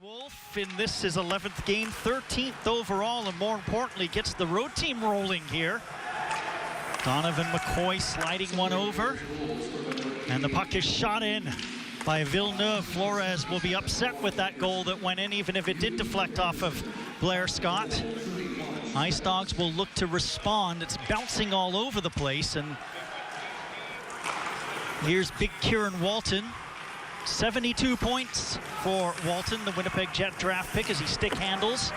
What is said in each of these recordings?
Wolf in this his 11th game, 13th overall, and more importantly gets the road team rolling here. Donovan McCoy sliding one over, and the puck is shot in by Villeneuve. Flores will be upset with that goal that went in, even if it did deflect off of Blair Scott. Ice Dogs will look to respond. It's bouncing all over the place, and here's big Kieron Walton. 72 points for Walton, the Winnipeg Jet draft pick, as he stick handles,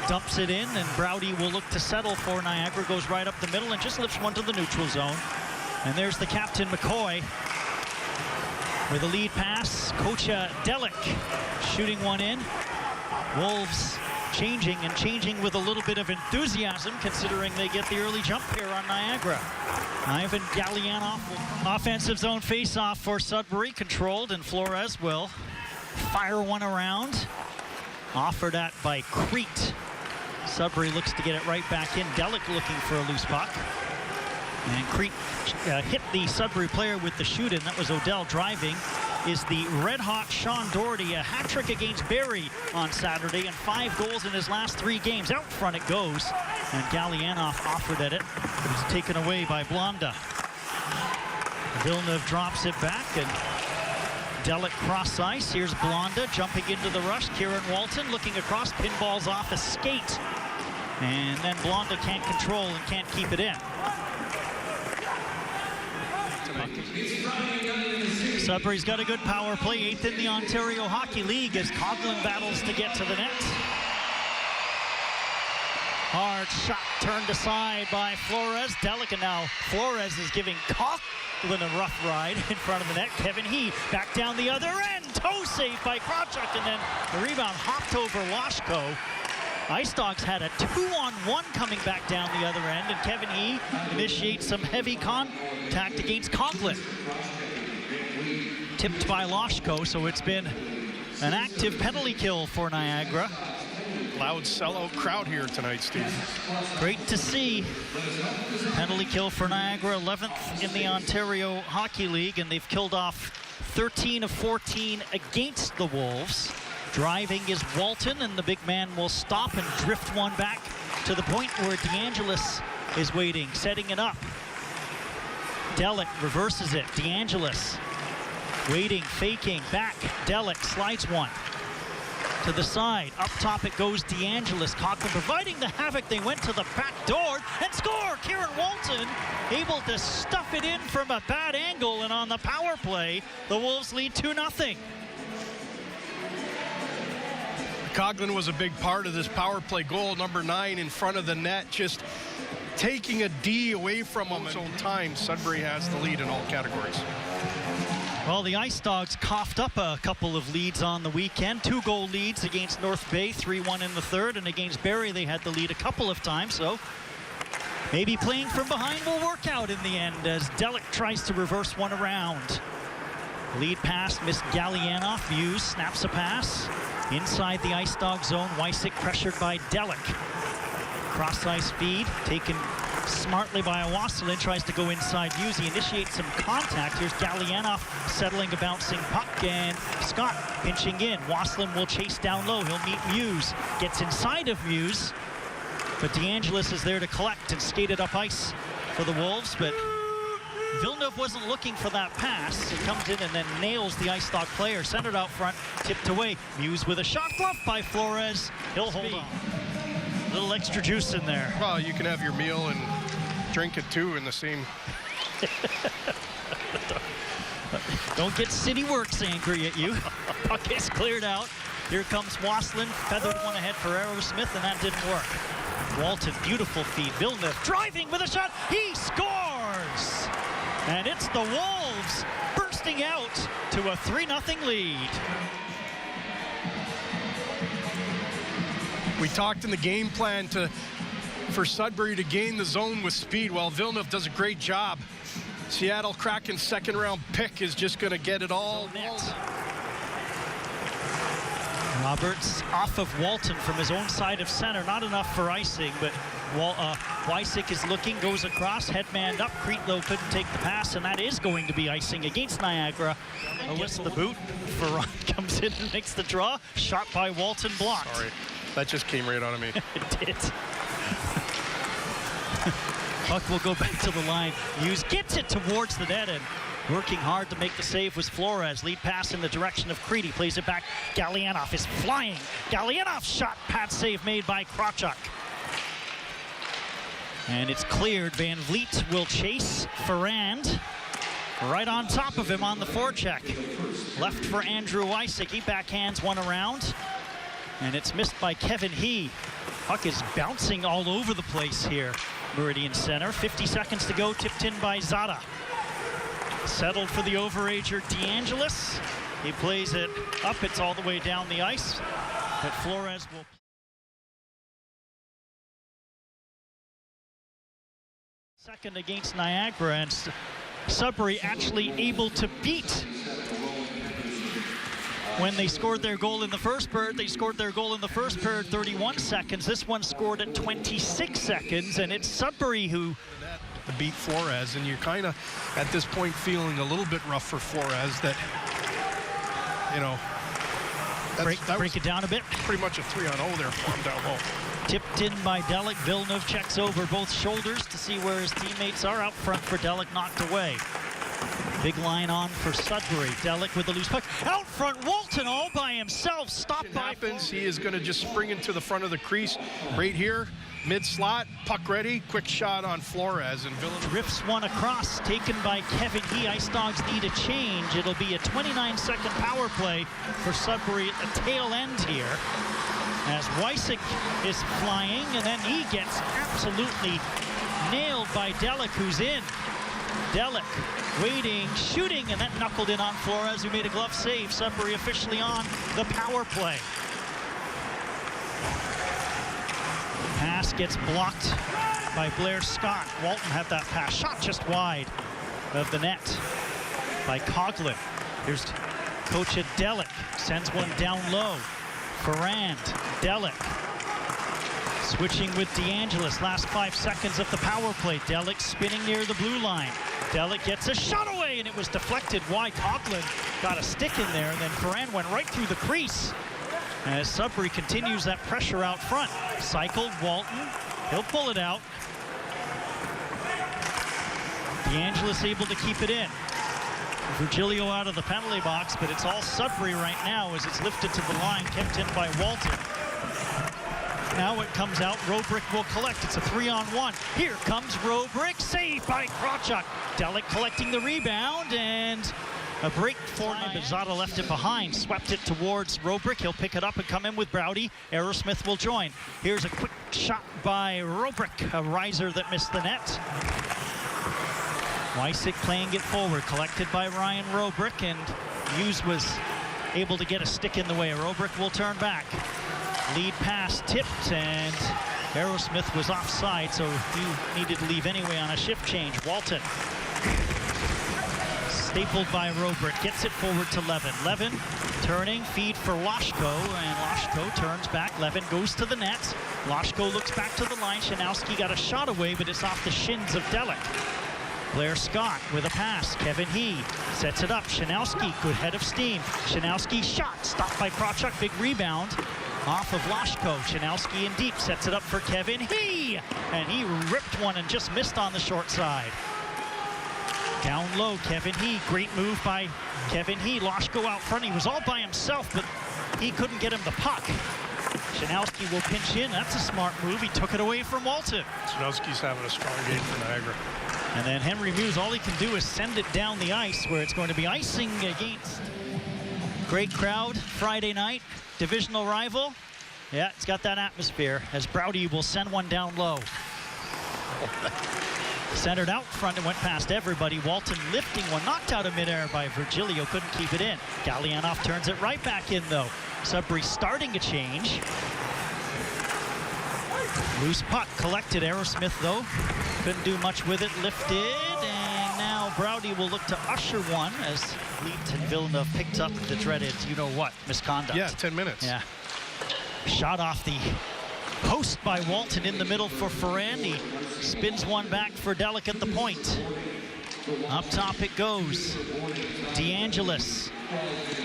dumps it in, and Browdy will look to settle for Niagara, goes right up the middle and just lifts one to the neutral zone. And there's the captain, McCoy, with a lead pass. Kocha Delic shooting one in. Wolves changing with a little bit of enthusiasm, considering they get the early jump here on Niagara. Ivan Gallianov, offensive zone face-off for Sudbury, controlled, and Flores will fire one around. Offered at by Crete. Sudbury looks to get it right back in. Delic looking for a loose puck. And Crete hit the Sudbury player with the shoot-in. That was Odell driving. Is the red-hot Sean Doherty, a hat-trick against Barrie on Saturday, and 5 goals in his last 3 games. Out front it goes, and Gallianov offered at it, but it's taken away by Blonda. Villeneuve drops it back, and Delic cross ice. Here's Blonda jumping into the rush. Kieron Walton looking across, pinballs off a skate, and then Blonda can't control and can't keep it in. Sudbury's got a good power play, 8th in the Ontario Hockey League, as Coughlin battles to get to the net. Hard shot turned aside by Flores. Delic, and now Flores is giving Coughlin a rough ride in front of the net. Kevin He back down the other end. Toe save by Krawchuk, and then the rebound hopped over Washko. Ice Dogs had a 2-on-1 coming back down the other end, and Kevin He initiates some heavy contact against Coughlin. Tipped by Loshko, so it's been an active penalty kill for Niagara. Loud sellout crowd here tonight, Steve. Great to see. Penalty kill for Niagara, 11th in the Ontario Hockey League, and they've killed off 13 of 14 against the Wolves. Driving is Walton, and the big man will stop and drift one back to the point where DeAngelis is waiting, setting it up. Delic reverses it. DeAngelis waiting, faking, back. Delic slides one to the side. Up top it goes DeAngelis. Coughlin providing the havoc. They went to the back door and score. Kieron Walton able to stuff it in from a bad angle, and on the power play, the Wolves lead 2-0. Coughlin was a big part of this power play goal, number 9 in front of the net, just taking a D away from him. At own time, Sudbury has the lead in all categories. Well, the Ice Dogs coughed up a couple of leads on the weekend. 2-goal leads against North Bay, 3-1 in the third, and against Barrie they had the lead a couple of times, so maybe playing from behind will work out in the end as Delic tries to reverse one around. Lead pass, missed Gallianov. Hughes snaps a pass inside the Ice Dog zone. Wysick pressured by Delic. Cross ice feed taken smartly by Wasilin, tries to go inside Hughes. He initiates some contact. Here's Gallianov settling a bouncing puck, and Scott pinching in. Wasilin will chase down low. He'll meet Muse. Gets inside of Muse, but DeAngelis is there to collect and skate it up ice for the Wolves, but Villeneuve wasn't looking for that pass. It comes in and then nails the Ice Dog player. Centered out front, tipped away. Muse with a shot bluffed by Flores. He'll hold on. A little extra juice in there. Well, you can have your meal and drink it too in the same. Don't get City Works angry at you. Puck is cleared out. Here comes Wasilin. Feathered one ahead for Aerosmith, and that didn't work. Walton, beautiful feed. Villeneuve driving with a shot. He scores! And it's the Wolves bursting out to a 3-0 lead. We talked in the game plan for Sudbury to gain the zone with speed. Well, Villeneuve does a great job. Seattle Kraken's second-round pick is just going to get it all. Roberts off of Walton from his own side of center. Not enough for icing, but Wysick is looking, goes across, headman up. Creetlow couldn't take the pass, and that is going to be icing against Niagara. Gets the boot. Ferran comes in and makes the draw. Shot by Walton, blocked. Sorry, that just came right out of me. It did. Puck will go back to the line. Hughes gets it towards the net, and working hard to make the save was Flores. Lead pass in the direction of Creedy. Plays it back. Galianov is flying. Galianov's shot. Pad save made by Krawchuk. And it's cleared. Van Vliet will chase Ferrand. Right on top of him on the forecheck. Left for Andrew Wysick. He backhands one around. And it's missed by Kevin He. Puck is bouncing all over the place here. Meridian Center. 50 seconds to go. Tipped in by Zada. Settled for the overager DeAngelis. He plays it up. It's all the way down the ice. But Flores will... Second against Niagara, and Sudbury actually able to beat. When they scored their goal in the first period, they scored their goal in the first period 31 seconds. This one scored at 26 seconds, and it's Sudbury who beat Flores, and you're kind of at this point feeling a little bit rough for Flores that, you know, break it down a bit. Pretty much a 3-on-0 there for him down low. Tipped in by Delic. Villeneuve checks over both shoulders to see where his teammates are. Out front for Delic, knocked away. Big line on for Sudbury. Delic with the loose puck. Out front, Walton all by himself. Stopped by... Happens. He is going to just spring into the front of the crease right here. Mid-slot, puck ready, quick shot on Flores, and Villeneuve drifts one across, taken by Kevin He. Ice Dogs need a change. It'll be a 29-second power play for Sudbury at the tail end here. As Wysick is flying, and then he gets absolutely nailed by Delic, who's in. Delic waiting, shooting, and that knuckled in on Flores, who made a glove save. Sudbury officially on the power play. Pass gets blocked by Blair Scott. Walton had that pass. Shot just wide of the net by Coughlin. Here's coach at Delic. Sends one down low. Ferrand, Delic. Switching with DeAngelis. Last 5 seconds of the power play. Delic spinning near the blue line. Delic gets a shot away, and it was deflected wide. Coughlin got a stick in there, and then Ferrand went right through the crease. As Sudbury continues that pressure out front. Cycled Walton. He'll pull it out. DeAngelis able to keep it in. Virgilio out of the penalty box, but it's all Sudbury right now as it's lifted to the line, kept in by Walton. Now it comes out. Robrick will collect. It's a 3-on-1. Here comes Robrick. Saved by Krawchuk. Delic collecting the rebound, and a break for him, but Zada left it behind. Swept it towards Robrick. He'll pick it up and come in with Browdy. Aerosmith will join. Here's a quick shot by Robrick. A riser that missed the net. Wysick playing it forward. Collected by Ryan Robrick, and Hughes was able to get a stick in the way. Robrick will turn back. Lead pass tipped, and Aerosmith was offside, so he needed to leave anyway on a shift change. Walton. Stapled by Robrick, gets it forward to Levin. Levin turning, feed for Lashko, and Lashko turns back. Levin goes to the net. Lashko looks back to the line. Shanowski got a shot away, but it's off the shins of Delic. Blair Scott with a pass. Kevin He sets it up. Shanowski, good head of steam. Shanowski shot, stopped by Krawchuk. Big rebound off of Lashko. Shanowski in deep, sets it up for Kevin He, and he ripped one and just missed on the short side. Down low, Kevin He. Great move by Kevin He. Lashko out front. He was all by himself, but he couldn't get him the puck. Shanowski will pinch in. That's a smart move. He took it away from Walton. Shanowski's having a strong game for Niagara. And then Henry Muse, all he can do is send it down the ice, where it's going to be icing against. Great crowd Friday night. Divisional rival. Yeah, it's got that atmosphere, as Browdy will send one down low. Centered out front and went past everybody. Walton lifting one, knocked out of midair by Virgilio, couldn't keep it in. Galianov turns it right back in though. Sudbury starting a change. Loose puck collected. Aerosmith though couldn't do much with it. Lifted, and now Browdy will look to usher one as Leet and Villeneuve picked up the dreaded, you know what, misconduct. Yeah, 10 minutes. Yeah. Shot off the Post by Walton in the middle for Ferrand. He spins one back for Delic at the point. Up top it goes. DeAngelis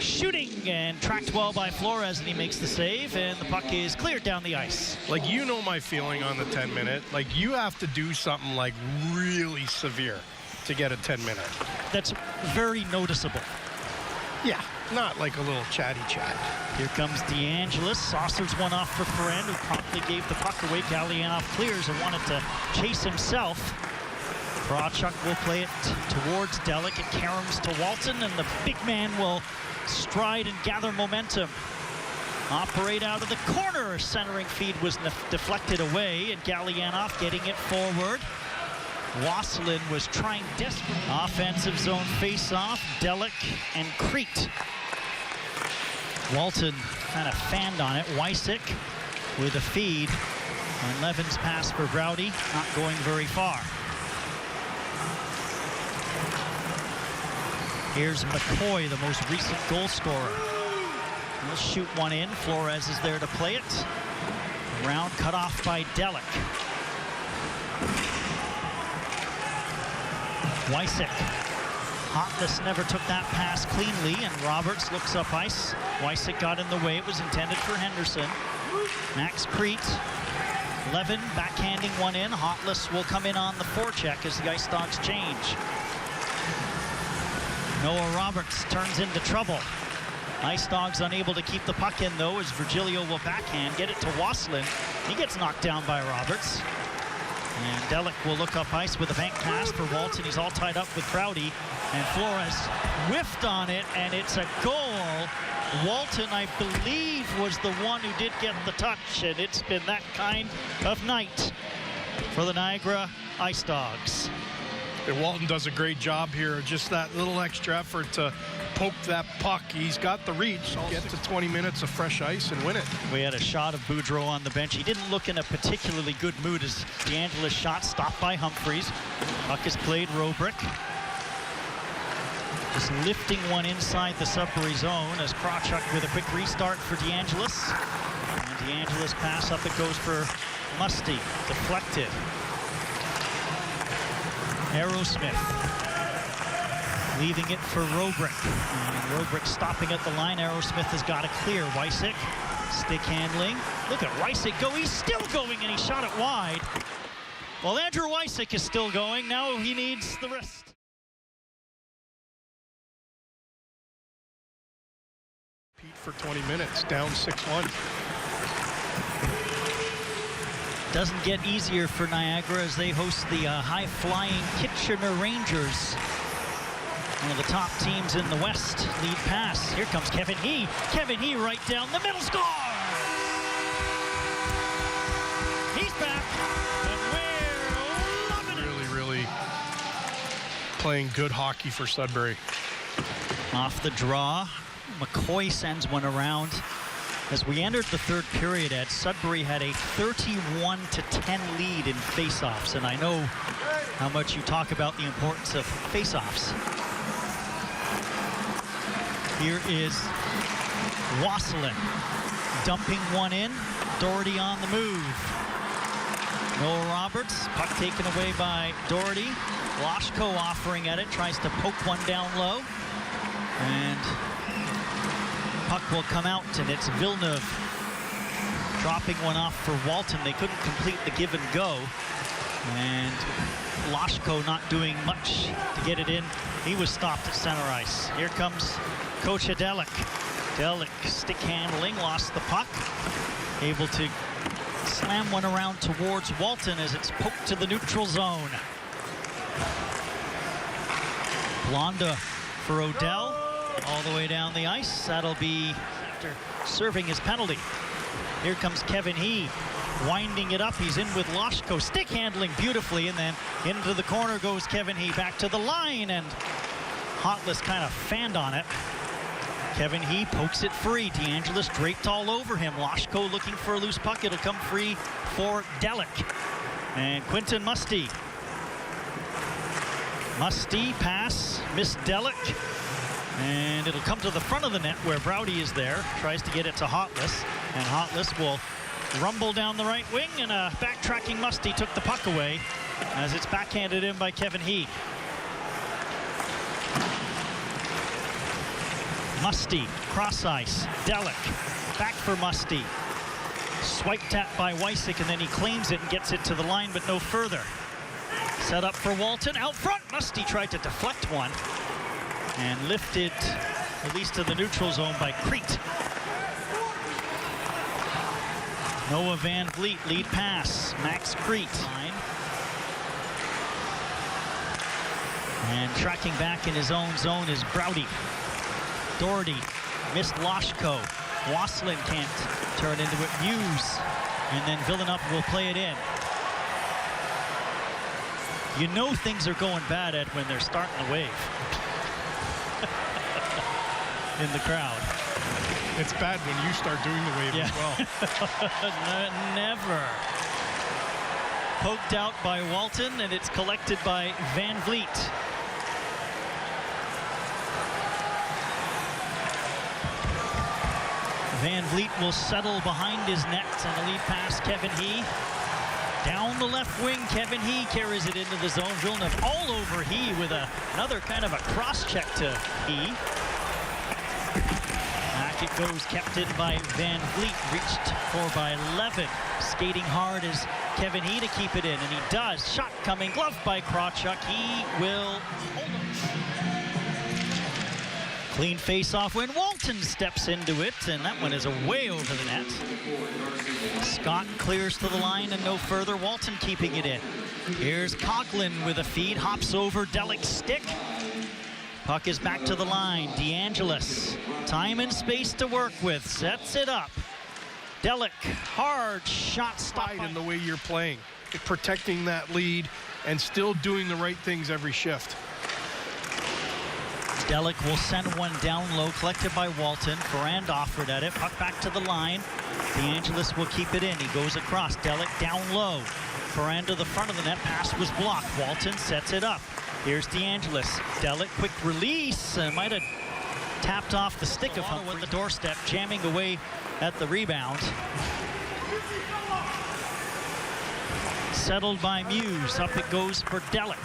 shooting and tracked well by Flores, and he makes the save, and the puck is cleared down the ice. Like, you know my feeling on the 10-minute. Like, you have to do something like really severe to get a 10-minute. That's very noticeable. Yeah, not like a little chatty chat. Here comes DeAngelis, saucers one off for Ferrand, who promptly gave the puck away. Gallianov clears and wanted to chase himself. Krawchuk will play it towards Delic. It caroms to Walton, and the big man will stride and gather momentum. Operate out of the corner. Centering feed was deflected away, and Gallianov getting it forward. Wasselin was trying desperately. Offensive zone face-off. Delic and Crete. Walton kind of fanned on it. Wysick with a feed. And Levin's pass for Browdy, not going very far. Here's McCoy, the most recent goal scorer. He'll shoot one in. Flores is there to play it. Round cut off by Delic. Wysick. Hotless never took that pass cleanly, and Roberts looks up ice. Wysick got in the way. It was intended for Henderson. Max Crete. Levin backhanding one in. Hotless will come in on the forecheck as the Ice Dogs change. Noah Roberts turns into trouble. Ice Dogs unable to keep the puck in, though, as Virgilio will backhand, get it to Wasselin. He gets knocked down by Roberts. And Delic will look up ice with a bank pass for Walton. He's all tied up with Browdy. And Flores whiffed on it, and it's a goal. Walton, I believe, was the one who did get the touch, and it's been that kind of night for the Niagara Ice Dogs. And Walton does a great job here. Just that little extra effort to poke that puck. He's got the reach. Get to 20 minutes of fresh ice and win it. We had a shot of Boudreau on the bench. He didn't look in a particularly good mood as DeAngelis shot stopped by Humphreys. Puck is played Robrick. Just lifting one inside the Sudbury zone as Krawchuk with a quick restart for DeAngelis. And DeAngelis pass up, it goes for Musty. Deflected. Aerosmith leaving it for Robrick. And Robrick stopping at the line. Aerosmith has got it clear. Wysick, stick handling. Look at Wysick go. He's still going, and he shot it wide. Well, Andrew Wysick is still going. Now he needs the rest. Pete for 20 minutes, down 6-1. Doesn't get easier for Niagara as they host the high-flying Kitchener Rangers. One of the top teams in the West. Lead pass. Here comes Kevin He. Kevin He right down the middle. Score! He's back, and we're loving it. Really playing good hockey for Sudbury. Off the draw, McCoy sends one around. As we entered the third period, Ed, Sudbury had a 31-10 lead in faceoffs, and I know how much you talk about the importance of faceoffs. Here is Wasselin dumping one in. Doherty on the move. Noah Roberts, puck taken away by Doherty. Lashko offering at it, tries to poke one down low. And puck will come out, and it's Villeneuve dropping one off for Walton. They couldn't complete the give and go. And Lashko not doing much to get it in. He was stopped at center ice. Here comes Coach Delic. Delic stick handling, lost the puck. Able to slam one around towards Walton as it's poked to the neutral zone. Blonda for Odell. All the way down the ice. That'll be after serving his penalty. Here comes Kevin He, winding it up. He's in with Lashko, stick handling beautifully, and then into the corner goes Kevin He. Back to the line, and Hotless kind of fanned on it. Kevin He pokes it free. DeAngelis draped all over him. Lashko looking for a loose puck. It'll come free for Delic. And Quinton Musty. Musty pass, missed Delic. And it'll come to the front of the net where Browdy is there. Tries to get it to Hotless. And Hotless will Rumble down the right wing, and a backtracking Musty took the puck away as it's backhanded in by Kevin He. Musty, cross ice, Delic, back for Musty. Swiped at by Wysick, and then he claims it and gets it to the line, but no further. Set up for Walton, out front. Musty tried to deflect one and lifted at least to the neutral zone by Crete. Noah Van Vliet, lead pass, Max Crete. And tracking back in his own zone is Browdy. Doherty missed Loshko. Waslin can't turn into it. Muse, and then Villanova will play it in. You know things are going bad, Ed, when they're starting to wave in the crowd. It's bad when you start doing the wave as well. Never. Poked out by Walton, and it's collected by Van Vliet. Van Vliet will settle behind his net, and the lead pass, Kevin He. Down the left wing, Kevin He carries it into the zone. Villeneuve all over He with another kind of a cross-check to He. Back it goes, kept in by Van Vliet, reached for by Levin. Skating hard is Kevin He to keep it in, and he does. Shot coming, glove by Krawchuk. He will hold him. Clean face-off when Walton steps into it, and that one is way over the net. Scott clears to the line and no further. Walton keeping it in. Here's Coughlin with a feed, hops over Delic's stick. Puck is back to the line. DeAngelis, time and space to work with, sets it up. Delic, hard shot stop. In the way you're playing, protecting that lead and still doing the right things every shift. Delic will send one down low, collected by Walton. Ferrand offered at it, puck back to the line. DeAngelis will keep it in. He goes across. Delic down low. Ferrand to the front of the net. Pass was blocked. Walton sets it up. Here's DeAngelis. Delic, quick release. Might have tapped off the stick of Humphrey at the doorstep, jamming away at the rebound. Settled by Muse. Up it goes for Delic.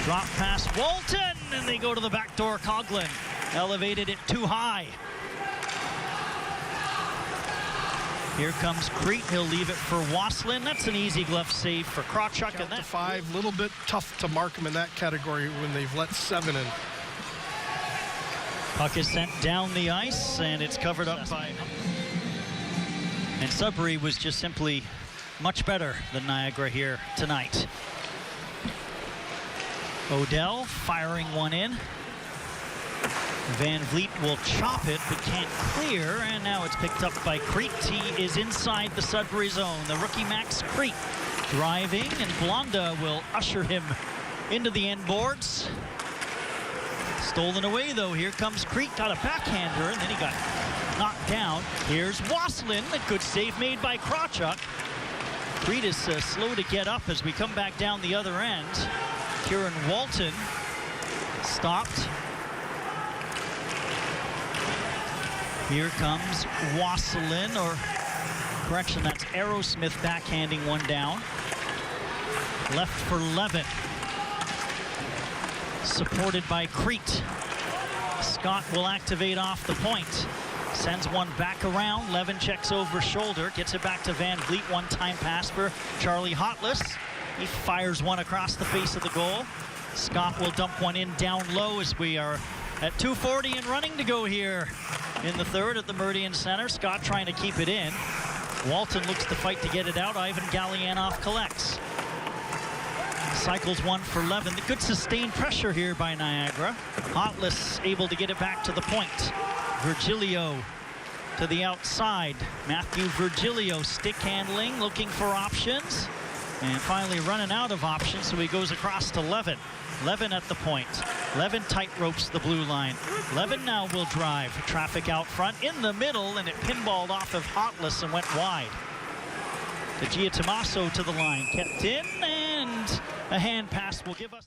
Drop pass Walton, and they go to the back door. Coughlin elevated it too high. Here comes Crete. He'll leave it for Waslin. That's an easy glove save for Krawchuk. And that 5, a little bit tough to mark him in that category when they've let 7 in. Puck is sent down the ice, and it's covered up by. And Sudbury was just simply much better than Niagara here tonight. Odell firing one in. Van Vliet will chop it, but can't clear, and now it's picked up by Crete. He is inside the Sudbury zone. The rookie Max Crete driving, and Blonda will usher him into the end boards. Stolen away, though. Here comes Crete, got a backhander, and then he got knocked down. Here's Waslin, a good save made by Krawchuk. Crete is slow to get up as we come back down the other end. Kieron Walton stopped. Here comes Waslin, or correction, that's Aerosmith backhanding one down. Left for Levin. Supported by Crete. Scott will activate off the point. Sends one back around. Levin checks over shoulder. Gets it back to Van Vliet. One-time pass for Charlie Hotless. He fires one across the face of the goal. Scott will dump one in down low as we are at 2:40 and running to go here in the third at the Meridian Center. Scott trying to keep it in. Walton looks to fight to get it out. Ivan Gallianoff collects. Cycles one for Levin. The good sustained pressure here by Niagara. Hotless able to get it back to the point. Virgilio to the outside. Matthew Virgilio stick handling, looking for options. And finally running out of options, so he goes across to Levin. Levin at the point. Levin tight ropes the blue line. Levin now will drive. Traffic out front in the middle, and it pinballed off of Hotless and went wide. De Giatommaso to the line. Kept in, and a hand pass will give us...